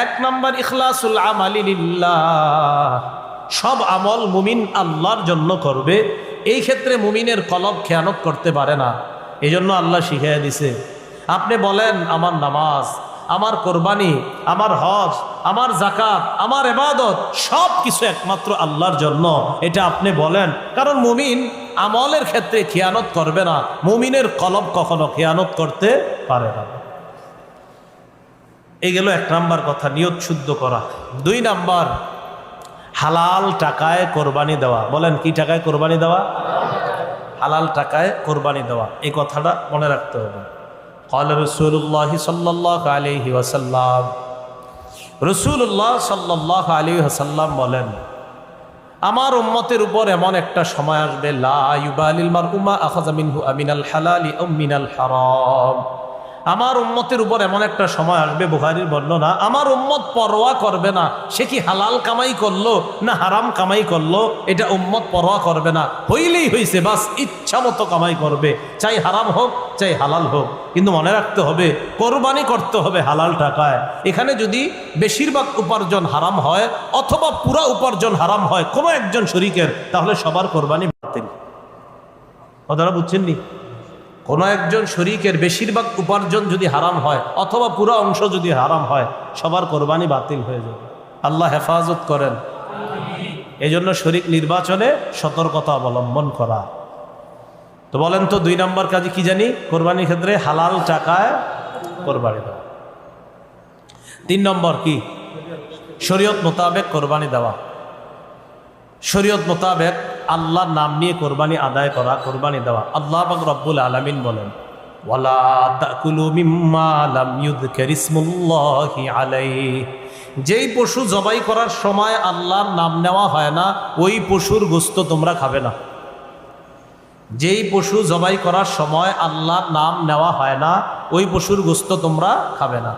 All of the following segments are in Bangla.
এক নাম্বার ইখলাসুল আমালি লিল্লাহ, সব আমল মুমিন আল্লাহর জন্য করবে। এই ক্ষেত্রে মুমিনের কলব খেয়ানত করতে পারে না। এই জন্য আল্লাহ শিখিয়ে দিছে, আপনি বলেন আমার নামাজ, আমার কোরবানি, আমার হজ, আমার যাকাত, আমার ইবাদত সব কিছু একমাত্র আল্লাহর জন্য, এটা আপনি বলেন। কারণ মুমিন আমলের ক্ষেত্রে খেয়ানত করবে না, মুমিনের কলব কখনো খেয়ানত করতে পারে না। এই গেল এক নাম্বার কথা, নিয়ত শুদ্ধ করা। দুই নাম্বার, হালাল টাকায় কোরবানি দেওয়া। বলেন কি টাকায় কোরবানি দেওয়া? হালাল টাকায় কোরবানি দেওয়া, এই কথাটা মনে রাখতে হবে। قال رسول الله صلى الله عليه وسلم, রাসূলুল্লাহ সাল্লাল্লাহু আলাইহি ওয়াসাল্লাম বলেন, আমার উম্মতের উপর এমন একটা সময় আসবে, লা ইউবালিল মারউ মা আখাযা মিনহু আমিনাল হালালি আও মিনাল হারাম। আমার উম্মতের উপর এমন একটা সময় আসবে, বুখারীর বর্ণনা, আমার উম্মত পরোয়া করবে না সে কি হালাল কামাই করলো না হারাম কামাই করলো, এটা উম্মত পরোয়া করবে না। হইলেই হইছে, বাস ইচ্ছা মতো কামাই করবে, চাই হারাম হোক চাই হালাল হোক। কিন্তু মনে রাখতে হবে, কোরবানি করতে হবে হালাল টাকায়। এখানে যদি বেশিরভাগ উপার্জন হারাম হয় অথবা পুরা উপার্জন হারাম হয় কোনো একজন শরীকের, তাহলে সবার কোরবানি বাতিল। কথাটা বুঝছেন নি? কোনো একজন শরীকের বেশিরভাগ উপার্জন যদি হারাম হয় অথবা পুরো অংশ যদি হারাম হয়, সবার কোরবানি বাতিল হয়ে যাবে। আল্লাহ হেফাজত করেন। এই জন্য শরীক নির্বাচনে সতর্কতা অবলম্বন করা। তো বলেন তো দুই নম্বর কাজে কি জানি? কোরবানির ক্ষেত্রে হালাল টাকায় কোরবানি দেওয়া। তিন নম্বর কি? শরীয়ত মোতাবেক কোরবানি দেওয়া। শরীয়ত মোতাবেক আল্লাহর নাম নিয়ে কোরবানি আদায় করা, কোরবানি দেওয়া। আল্লাহ পাক রব্বুল আলামিন বলেন, ওয়ালা তাকুলু মিম্মা লাম ইউযকার ইসমুল্লাহি আলাইহি, যেই পশু জবাই করার সময় আল্লাহর নাম নেওয়া হয় না ওই পশুর গোশত তোমরা খাবে না। যেই পশু জবাই করার সময় আল্লাহর নাম নেওয়া হয় না ওই পশুর গোশত তোমরা খাবে না।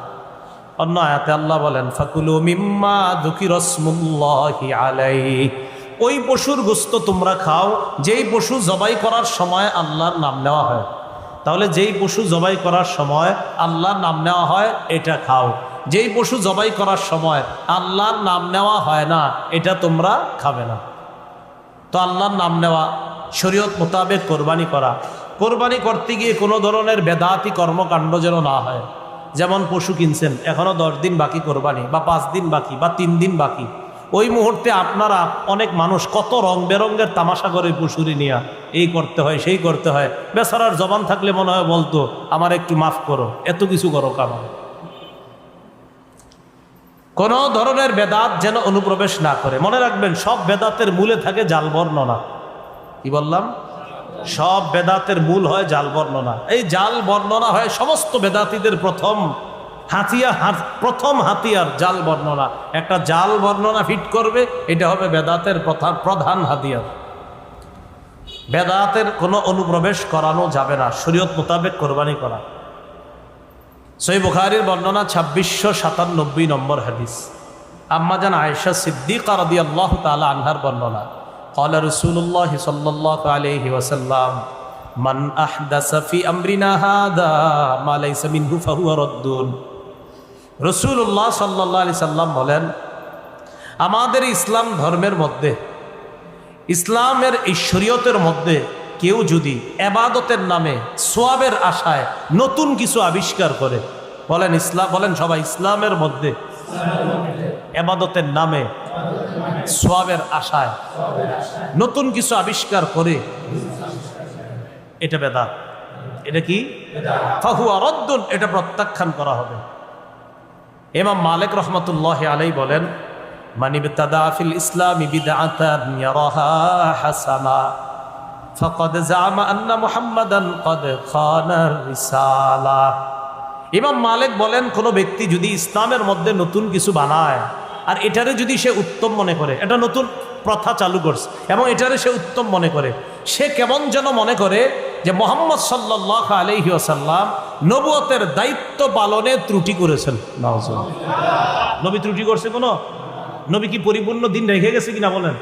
অন্য আয়াতে আল্লাহ বলেন, ফাকুলু মিম্মা যুকিরা ইসমুল্লাহি আলাইহি, ওই পশুর গোশত তোমরা খাও যেই পশু জবাই করার সময় আল্লাহর নাম নেওয়া হয়। তাহলে যেই পশু জবাই করার সময় আল্লাহর নাম নেওয়া হয় এটা খাও, যেই পশু জবাই করার সময় আল্লাহর নাম নেওয়া হয় না এটা তোমরা খাবে না। তো আল্লাহর নাম নেওয়া, শরীয়ত মোতাবেক কোরবানি করা। কোরবানি করতে গিয়ে কোনো ধরনের বেদাতি কর্মকাণ্ড যেন না হয়। যেমন পশু কিনছেন, এখনো 10 দিন বাকি কোরবানি, বা 5 দিন বাকি, বা 3 দিন বাকি, ওই মুহূর্তে আপনারা অনেক মানুষ কত রং বেরঙ্গের তামাশা করে পশুরি নিয়ে এই করতে হয় সেই করতে হয়। বেচারার জবান থাকলে মনে হয় বলতো, আমার একটু মাফ করো, এত কিছু করো কারণ। কোন ধরনের বেদাত যেন অনুপ্রবেশ না করে। মনে রাখবেন, সব বেদাতের মূলে থাকে জাল বর্ণনা। কি বললাম? সব বেদাতের মূল হয় জাল বর্ণনা। এই জাল বর্ণনা হয় সমস্ত বেদাতীদের প্রথম হাতিয়ার জাল বর্ণনা। একটা জাল বর্ণনা ফিট করবে, এটা হবে বেদাতের প্রধান হাতিয়ার। বেদাতের কোনো অনুপ্রবেশ করানো যাবে না, শরীয়ত মোতাবেক কোরবানি করা। সহিহ বুখারীর বর্ণনা 2697 নম্বর হাদিস, আম্মা জান আয়েশা সিদ্দিকা রাদিয়াল্লাহু তাআলা আনহার বর্ণনা, ক্বালা রাসূলুল্লাহ সাল্লাল্লাহু আলাইহি ওয়াসাল্লাম, মান আহদাসা ফি আমরিনা হাদা মা লাইসা মিনহু ফাহুয়া রাদ্দুন। রাসূলুল্লাহ সাল্লাল্লাহু আলাইহি সাল্লাম বলেন, আমাদের ইসলাম ধর্মের মধ্যে, ইসলামের এই শরীয়তের মধ্যে কেউ যদি ইবাদতের নামে সওয়াবের আশায় নতুন কিছু আবিষ্কার করে, বলেন ইসলাম, বলেন সবাই, ইসলামের মধ্যে ইবাদতের নামে সওয়াবের আশায় নতুন কিছু আবিষ্কার করে, এটা বেদাত। এটা কি? ফাহুয়া রাদ্দুন, এটা প্রত্যাখ্যান করা হবে। ইমাম মালিক রাহমাতুল্লাহি আলাইহি বলেন, মান ইবতাদা ফিল ইসলামি বিদআতান ইয়ারাহা হাসানা ফাকাদ জাআমা আন্না মুহাম্মাদান ক্বাদ খানা রিসালা। ইমাম মালিক বলেন, কোনো ব্যক্তি যদি ইসলামের মধ্যে নতুন কিছু বানায় আর এটারে যদি সে উত্তম মনে করে, এটা নতুন প্রথা চালু করছে এবং এটারে সে উত্তম মনে করে, সে কেমন যেন মনে করে যে মুহাম্মদ সাল্লাল্লাহু আলাইহি ওয়াসাল্লাম নবুয়তের দায়িত্ব পালনে ত্রুটি করেছেন। নবী ত্রুটি করছে? কোনো নবী কি পরিপূর্ণ দিন রেখে গেছে কিনা বলেন?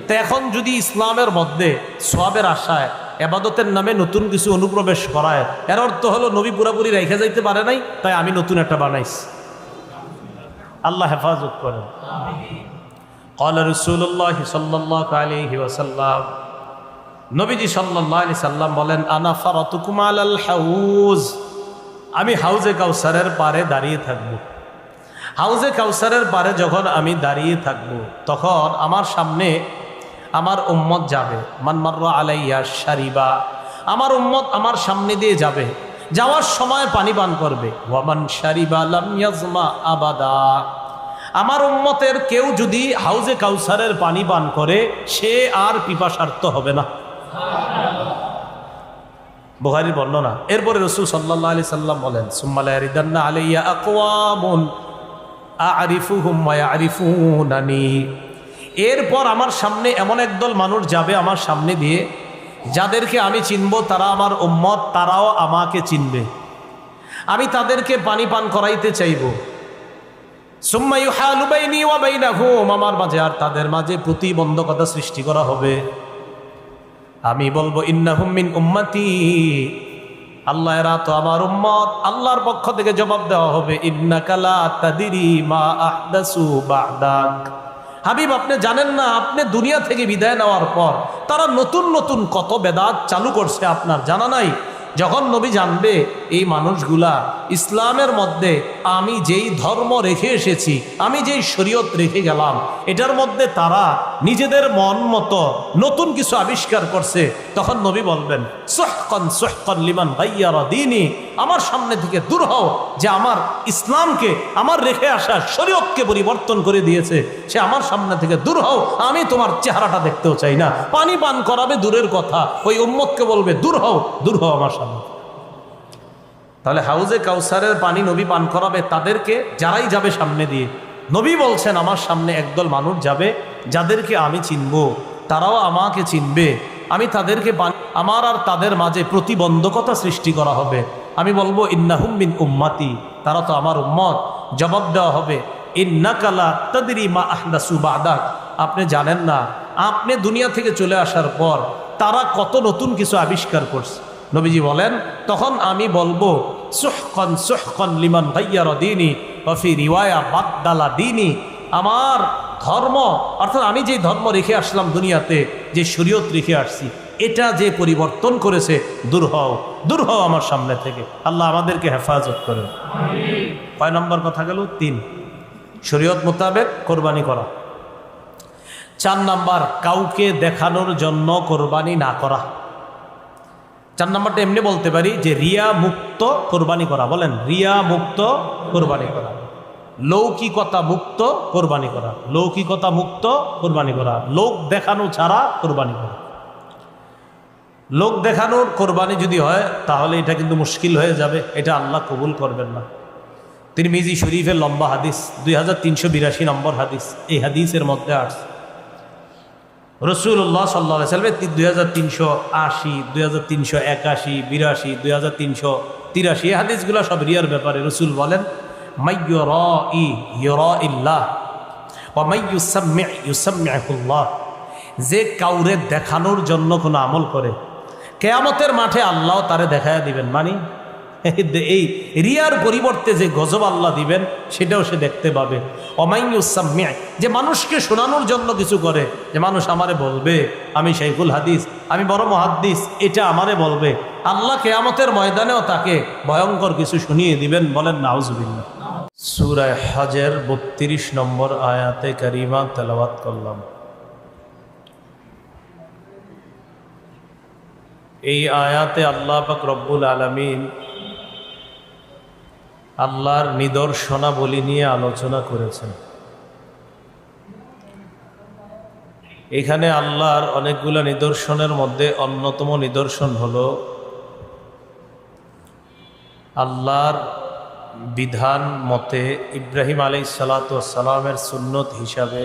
তো এখন যদি ইসলামের মধ্যে সওয়াবের আশায় ইবাদতের নামে নতুন কিছু অনুপ্রবেশ করায়, এর অর্থ হলো নবী পুরাপুরি রেখে যাইতে পারে নাই, তাই আমি নতুন একটা বানাইছি। আল্লাহ হেফাজত করেন। قال رسول الله صلى الله عليه وسلم, নবীজি সাল্লাল্লাহু আলাইহি সাল্লাম বলেন, আনা ফারাতুকুম আলাল হাউজ, আমি হাউজে কাউসারের পারে দাঁড়িয়ে থাকব। হাউজে কাউসারের পারে যখন আমি দাঁড়িয়ে থাকব, তখন আমার সামনে আমার উম্মত যাবে। মান মাররা আলাইয়া শারিবা, আমার উম্মত আমার সামনে দিয়ে যাবে, যাওয়ার সময় পানি পান করবে। ওয়ামান শারিবা লাম ইয়াজমা আবাদা, আমার উম্মতের কেউ যদি হাউজে কাউসারের পানি পান করে, সে আর পিপাসার্ত হবে না। বুখারীর বর্ণনা। এরপরে রাসূল সাল্লাল্লাহু আলাইহি সাল্লাম বলেন, সুম্মা লা ইয়ারিদান্না আলাইয়া আকওয়ামুন আ'রিফুহুম ওয়া ইয়ারিফুনানি, এরপর আমার সামনে এমন একদল মানুষ যাবে আমার সামনে দিয়ে, যাদেরকে আমি চিনব, তারা আমার উম্মত, তারাও আমাকে চিনবে। আমি তাদেরকে পানি পান করাইতে চাইব। সুম্মা ইউহালু বাইনি ওয়া বাইনাহুম, আমার মাঝে আর তাদের মাঝে প্রতিবন্ধকতা সৃষ্টি করা হবে। আমি বলবো, ইন্নাহুম মিন উম্মতি, আল্লাহ এরা তো আমার উম্মত। আল্লাহর পক্ষ থেকে জবাব দেওয়া হবে, ইন্নাকা লা তাদরি মা আহদাসু বা'দাক, হাবিব আপনি জানেন না, আপনি দুনিয়া থেকে বিদায় নেওয়ার পর তারা নতুন নতুন কত বেদাত চালু করছে, আপনার জানা নাই। যখন নবী জানবে এই মানুষগুলা ইসলামের মধ্যে আমি যেই ধর্ম রেখে এসেছি, আমি যেই শরীয়ত রেখে গেলাম, এটার মধ্যে তারা নিজেদের মন মতো নতুন কিছু আবিষ্কার করছে, তখন নবী বলবেন, সুহকান সুহকান লিমান গায়্যারা দীনি, আমার সামনে থেকে দূর হও, যে আমার ইসলামকে, আমার রেখে আসা শরীয়তকে পরিবর্তন করে দিয়েছে, সে আমার সামনে থেকে দূর হও, আমি তোমার চেহারাটা দেখতেও চাই না। পানি পান করাবে দূরের কথা, ওই উম্মতকে বলবে, দূর হও, দূর হও আমার সামনে। তাহলে হাউজে কাউসারের পানি নবী পান করাবে তাদেরকে, যারাই যাবে সামনে দিয়ে। নবী বলছেন, আমার সামনে একদল মানুষ যাবে, যাদেরকে আমি চিনব, তারাও আমাকে চিনবে। আমি তাদেরকে আমার আর তাদের মাঝে প্রতিবন্ধকতা সৃষ্টি করা হবে। আমি বলবো, ইন্নাহুম মিন উম্মতি, তারা তো আমার উম্মত। জবাব দেওয়া হবে, ইন্নাকা লা তাদরি মা আহদাসু বা'দাক, আপনি জানেন না, আপনি দুনিয়া থেকে চলে আসার পর তারা কত নতুন কিছু আবিষ্কার করছে। নবীজি বলেন, তখন আমি বলবো, সুহকান সুহকান লিমান গায়্যারা দীনি ওয়া ফি রিওয়ায়া বাদদালা দীনি, আমার ধর্ম, অর্থাৎ আমি যে ধর্ম রেখে আসলাম দুনিয়াতে, যে শরীয়ত রেখে আসছি, এটা যে পরিবর্তন করেছে, দূর হও, দূর হও আমার সামনে থেকে। আল্লাহ আমাদেরকে হেফাজত করেন। কয় নম্বর কথা গেল? 3, শরীয়ত মোতাবেক কোরবানি করা। 4 নম্বর, কাউকে দেখানোর জন্য কোরবানি না করা। 4 নম্বরটা এমনি বলতে পারি যে রিয়া মুক্ত কোরবানি করা। বলেন, রিয়া মুক্ত কোরবানি করা, লৌকিকতা মুক্ত কোরবানি করা, লৌকিকতা মুক্ত কোরবানি করা, লোক দেখানো ছাড়া কোরবানি করা। লোক দেখানোর কোরবানি যদি হয়, তাহলে এটা কিন্তু মুশকিল হয়ে যাবে, এটা আল্লাহ কবুল করবেন না। তিরমিজি শরীফের লম্বা হাদিস, 2382 নম্বর হাদিস, এই হাদিসের মধ্যে আসছে রাসূলুল্লাহ সাল্লাল্লাহু আলাইহি ওয়াসাল্লাম 2380, 2381, 82, 2383, এই হাদিসগুলো সব রিয়ার ব্যাপারে। রাসূল বলেন, মাইয়ুরাই ইউরাইল্লাহ ওয়া মাইয়ুসাম্মি ইউসাম্মিহুল্লাহ, যে কাউরে দেখানোর জন্য কোনো আমল করে, কিয়ামতের মাঠে আল্লাহ তারে দেখায়া দিবেন। মানে এই রিয়ার পরিবর্তে যে গজব আল্লাহ দিবেন, সেটাও সে দেখতে পাবে। অমাইয়ুসাম্মি, যে মানুষকে শোনানোর জন্য কিছু করে, যে মানুষ আমারে বলবে আমি শাইখুল হাদিস, আমি বড় মুহাদ্দিস, এটা আমারে বলবে, আল্লাহ কিয়ামতের ময়দানেও তাকে ভয়ঙ্কর কিছু শুনিয়ে দিবেন। বলেন নাউজুবিল্লাহ। সূরা হজের 32 নম্বর আয়াতে কারিমা তেলাওয়াত করলাম। এই আয়াতে আল্লাহ পাক রব্বুল আলামিন আল্লাহর নিদর্শনাবলী নিয়ে আলোচনা করেছেন। এখানে আল্লাহর অনেকগুলো নিদর্শনের মধ্যে অন্যতম নিদর্শন হলো আল্লাহর বিধান মতে ইব্রাহিম আলাইহিস সালাতু ওয়াস সালামের সুন্নত হিসাবে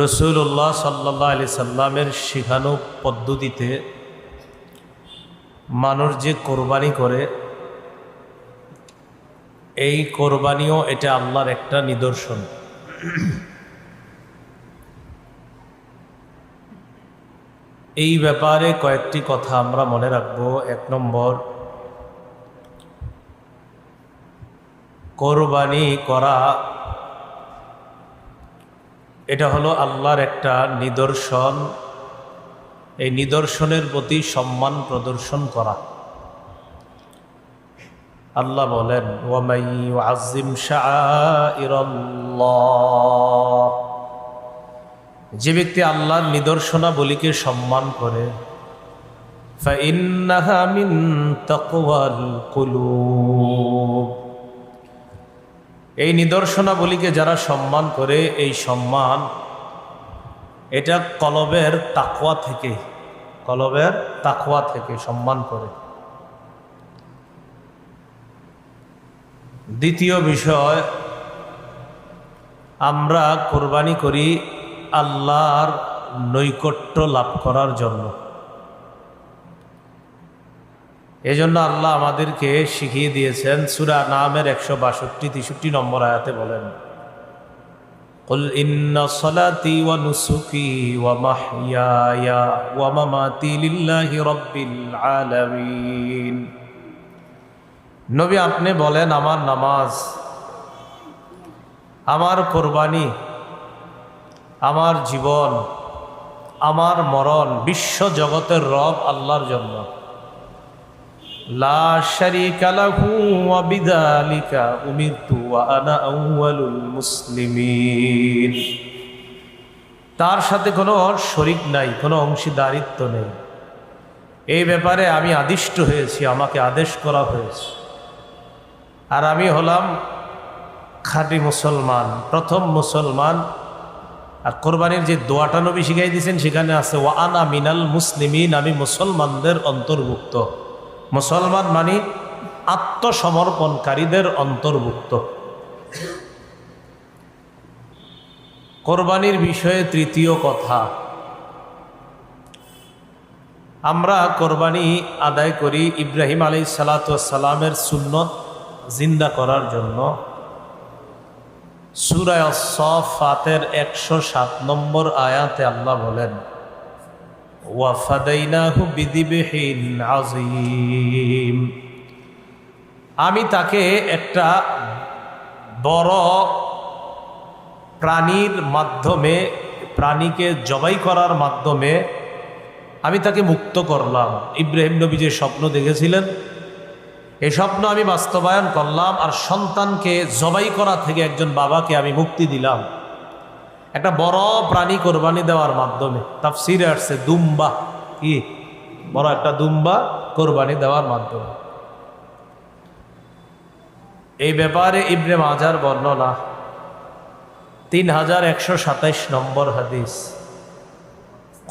রাসূলুল্লাহ সাল্লাল্লাহু আলাইহি সাল্লামের শিখানো পদ্ধতিতে মানুষ যে কোরবানি করে, এই কোরবানিও এটা আল্লাহর একটা নিদর্শন। এই ব্যাপারে কয়েকটি কথা আমরা মনে রাখবো। 1 নম্বর, কোরবানি করা এটা হলো আল্লাহর একটা নিদর্শন। এই নিদর্শনের প্রতি সম্মান প্রদর্শন করা। আল্লাহ বলেন, ওয়ামাই ইউআযযিম শাআইরাল্লাহ, যে ব্যক্তি আল্লাহর নিদর্শনাবলীকে সম্মান করে, ফাইন্নাহা মিন তাকওয়াল কুলুব, এই নিদর্শনাবলীকে যারা সম্মান করে, এই সম্মান এটা কলবের তাকওয়া থেকে সম্মান করে। দ্বিতীয় বিষয়, আমরা কোরবানি করি আল্লাহর নৈকট্য লাভ করার জন্য। এজন্য আল্লাহ আমাদেরকে শিখিয়ে দিয়েছেন, সূরা নামের 162-63 নম্বর আয়াতে বলেন, কুল ইন্না সলাতি ওয়া নুসুকি ওয়া মাহইয়ায়া ওয়া মামাতি লিল্লাহি রাব্বিল আলামিন। নবী আপনি বলেন, আমার নামাজ, আমার কোরবানি, আমার জীবন, আমার মরণ বিশ্ব জগতের রব আল্লাহর জন্য। লা শারীকা লাহু ওয়া বিযালিকা উমিরতু ওয়া আনা আউয়ালুল মুসলিমিন। তার সাথে কোনো শরীক নাই, কোনো অংশীদারিত্ব নেই। এই ব্যাপারে আমি আদিষ্ট হয়েছি, আমাকে আদেশ করা হয়েছে। আর আমি হলাম খাঁটি মুসলমান, প্রথম মুসলমান। আর কোরবানির যে দোয়াটা নবী শিখাই দিয়েছেন সেখানে আছে ওয়া আনা মিনাল মুসলিমিন, আমি মুসলমানদের অন্তর্ভুক্ত। মুসলমান মানে আত্মসমর্পণকারীদের অন্তর্ভুক্ত। কোরবানির বিষয়ে তৃতীয় কথা, আমরা কোরবানি আদায় করি ইব্রাহিম আলাইহিস সালাতু ওয়াস সালামের সুন্নত জিন্দা করার জন্য। সূরা আস-সাফফাতের 107 নম্বর আয়াতে আল্লাহ বলেন, ওয়া ফাদাইনাহু বিযিবহিন আযীম, আমি তাকে একটা বড় প্রাণীর মাধ্যমে, প্রাণীকে জবাই করার মাধ্যমে আমি তাকে মুক্ত করলাম। ইব্রাহিম নবী যে স্বপ্ন দেখেছিলেন, এই স্বপ্ন আমি বাস্তবায়ন করলাম। আর সন্তানকে জবাই করা থেকে একজন বাবাকে আমি মুক্তি দিলাম একটা বড় প্রাণী কোরবানি দেওয়ার মাধ্যমে। তাফসীরে আসছে দুম্বা, কি বড় একটা দুম্বা কোরবানি দেওয়ার মাধ্যমে। এই ব্যাপারে ইবনে মাজার বর্ণনা 3127 নম্বর হাদিস।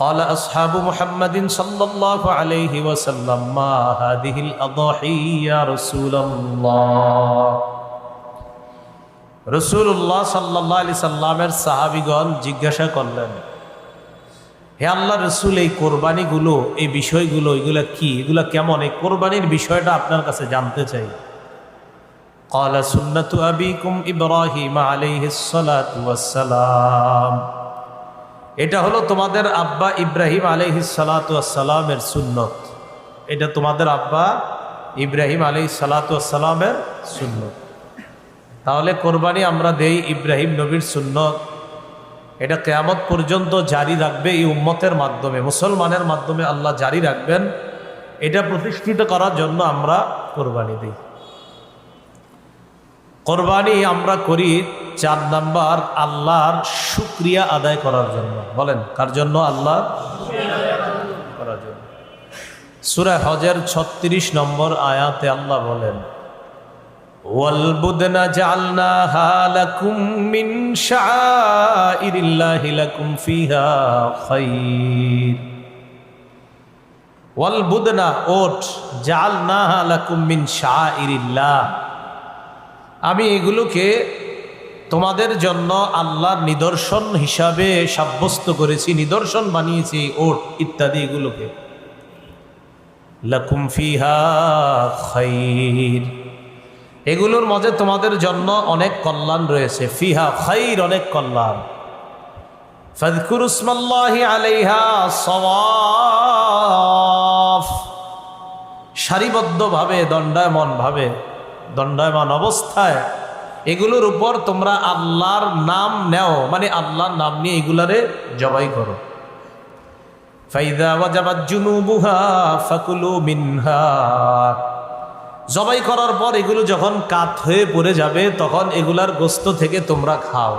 قال أصحاب محمد صلى الله عليه وسلم ما هذه الأضاحي يا رسول الله। রাসূলুল্লাহ সাল্লাল্লাহু আলাইহি সাল্লামের সাহাবীগণ জিজ্ঞাসা করলেন, হে আল্লাহর রাসূল, এই কোরবানিগুলো, এই বিষয়গুলো, এগুলা কি, এগুলা কেমন, এই কোরবানির বিষয়টা আপনার কাছে জানতে চাই। قال سنة أبيكم إبراهيم عليه الصلاة والسلام, এটা হলো তোমাদের আব্বা ইব্রাহিম আলাইহিস সালাতু ওয়াস সালামের সুন্নত। এটা তোমাদের আব্বা ইব্রাহিম আলাইহিস সালাতু ওয়াস সালামের সুন্নত। তাহলে কোরবানি আমরা দেই ইব্রাহিম নবীর সুন্নত। এটা কিয়ামত পর্যন্ত জারি রাখবে এই উম্মতের মাধ্যমে, মুসলমানের মাধ্যমে আল্লাহ জারি রাখবেন। এটা প্রতিষ্ঠিত করার জন্য আমরা কোরবানি দিই। কোরবানি আমরা করি 4 নাম্বার, আল্লাহর শুকরিয়া আদায় করার জন্য। বলেন কার জন্য? আল্লাহ করার জন্য। সূরা হজের 36 নম্বর আয়াতে আল্লাহ বলেন, ওয়াল বুদনা জাআলনাহা লাকুম মিন শাআইরিল্লাহি লাকুম ফিহা খায়র। ওয়াল বুদনা, ওট, জাআলনাহা লাকুম মিন শাআইরিল্লাহ, আমি এগুলোকে তোমাদের জন্য আল্লাহর নিদর্শন হিসাবে সাব্যস্ত করেছি, নিদর্শন বানিয়েছি, ওট ইত্যাদি এগুলোকে। লাকুম ফিহা খায়র, এগুলোর মাঝে তোমাদের জন্য অনেক কল্যাণ রয়েছে। ফিহা খায়র, অনেক কল্যাণ। ফাযকুরু ইসমাল্লাহি আলাইহা সাওয়াফ, সারিবদ্ধভাবে, দণ্ডায়মান অবস্থায় এগুলোর উপর তোমরা আল্লাহর নাম নেও, মানে আল্লাহর নাম নিয়ে এগুলারে জবাই করো। ফাইদা ওয়াজাবাত জুনুবুহা ফাকুলু মিনহা, জবাই করার পর এগুলো যখন কাত হয়ে পড়ে যাবে তখন এগুলার গোস্ত থেকে তোমরা খাও।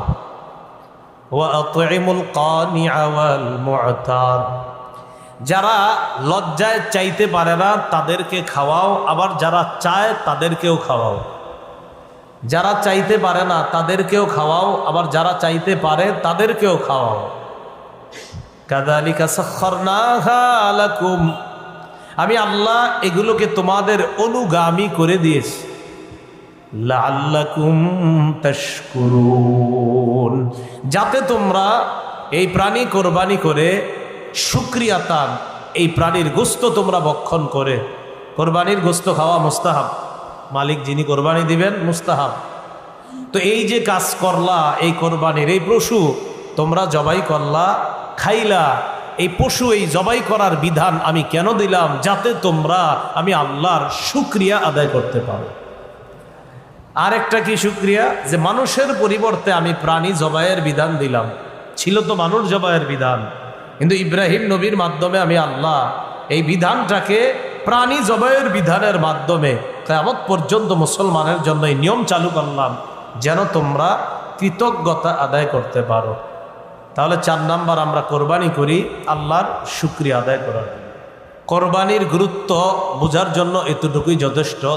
ওয়া আতইমুল কানিআ ওয়াল মু'তার, যারা লজ্জায় চাইতে পারে না তাদেরকে খাওয়াও, আবার যারা চায় তাদেরকেও খাওয়াও। যারা চাইতে পারে না তাদেরকেও খাওয়াও, আবার যারা চাইতে পারে তাদেরকেও খাওয়াও। কাযালিকা সাখখারনাহা লাকুম, আমি আল্লাহ এগুলোকে তোমাদের অনুগামী করে দিয়েছি। লাআল্লাকুম তাশকুরুন, যাতে তোমরা এই প্রাণী কোরবানি করে শুকরিয়াতান, এই প্রাণীর গোশত তোমরা ভক্ষণ করে, কোরবানির গোশত খাওয়া মুস্তাহাব, মালিক যিনি কোরবানি দিবেন মুস্তাহাব। তো এই যে কাজ করলা, এই কোরবানির এই পশু তোমরা জবাই করলা, খাইলা, এই পশু এই জবাই করার বিধান আমি কেন দিলাম? যাতে তোমরা আমি আল্লাহর শুকরিয়া আদায় করতে পারো। আরেকটা কি শুকরিয়া? যে মানুষের পরিবর্তে আমি প্রাণী জবাইয়ের বিধান দিলাম। ছিল তো মানুষ জবাইয়ের বিধান, কিন্তু ইব্রাহিম নবীর মাধ্যমে আমি আল্লাহ এই বিধানটাকে প্রাণী জবাইয়ের বিধানের মাধ্যমে কিয়ামত পর্যন্ত মুসলমানের জন্য এই নিয়ম চালু করলাম, যেন তোমরা কৃতজ্ঞতা আদায় করতে পারো। তাহলে 4 নাম্বার, আমরা কোরবানি করি আল্লাহর শুকরিয়া আদায় করার জন্য। কোরবানির গুরুত্ব বোঝার জন্য এতটুকুই যথেষ্ট।